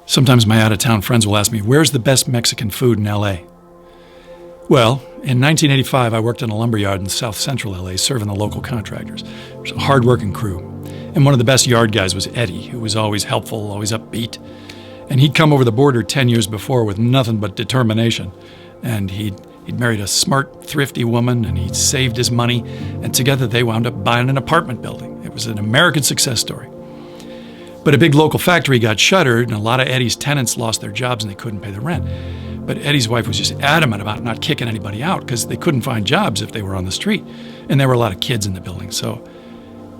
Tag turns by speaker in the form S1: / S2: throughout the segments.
S1: Sometimes my out-of-town friends will ask me, where's the best Mexican food in L.A.? Well, in 1985, I worked in a lumberyard in south central L.A. serving the local contractors. It was a hard-working crew. And one of the best yard guys was Eddie, who was always helpful, always upbeat. And he'd come over the border 10 years before with nothing but determination. And he'd married a smart, thrifty woman, and he'd saved his money. And together they wound up buying an apartment building. It was an American success story. But a big local factory got shuttered, and a lot of Eddie's tenants lost their jobs and they couldn't pay the rent. But Eddie's wife was just adamant about not kicking anybody out because they couldn't find jobs if they were on the street. And there were a lot of kids in the building. So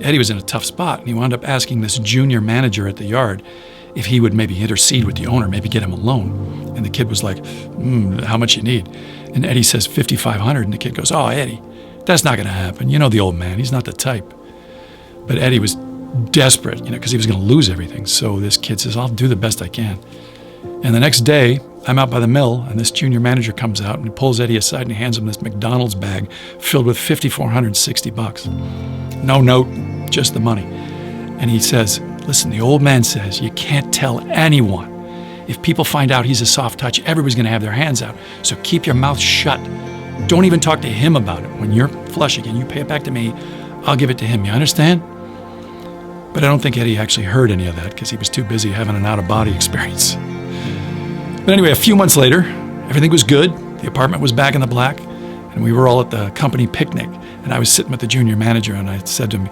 S1: Eddie was in a tough spot, and he wound up asking this junior manager at the yard if he would maybe intercede with the owner, maybe get him a loan. And the kid was like, how much you need? And Eddie says $5,500, and the kid goes, oh, Eddie, that's not going to happen. You know the old man, he's not the type. But Eddie was desperate, because he was going to lose everything. So this kid says, I'll do the best I can. And the next day, I'm out by the mill, and this junior manager comes out and he pulls Eddie aside and he hands him this McDonald's bag filled with $5,460. No note, just the money. And he says, listen, the old man says you can't tell anyone. If people find out he's a soft touch, everybody's going to have their hands out. So keep your mouth shut. Don't even talk to him about it. When you're flush again, you pay it back to me. I'll give it to him. You understand? But I don't think Eddie actually heard any of that because he was too busy having an out-of-body experience. But anyway, a few months later, everything was good. The apartment was back in the black, and we were all at the company picnic. And I was sitting with the junior manager, and I said to him,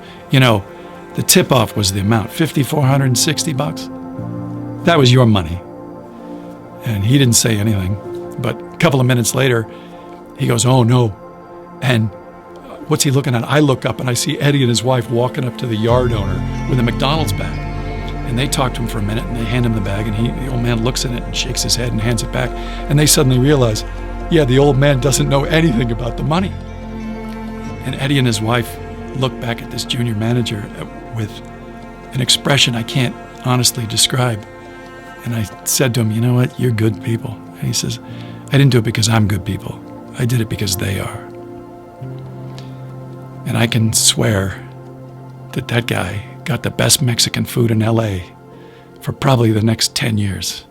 S1: the tip-off was the amount, $5,460. That was your money. And he didn't say anything. But a couple of minutes later, he goes, oh, no. And what's he looking at? I look up, and I see Eddie and his wife walking up to the yard owner with a McDonald's bag. And they talk to him for a minute, and they hand him the bag, and the old man looks at it and shakes his head and hands it back. And they suddenly realize, the old man doesn't know anything about the money. And Eddie and his wife look back at this junior manager with an expression I can't honestly describe. And I said to him, you know what, you're good people. And he says, I didn't do it because I'm good people. I did it because they are. And I can swear that guy got the best Mexican food in L.A. for probably the next 10 years.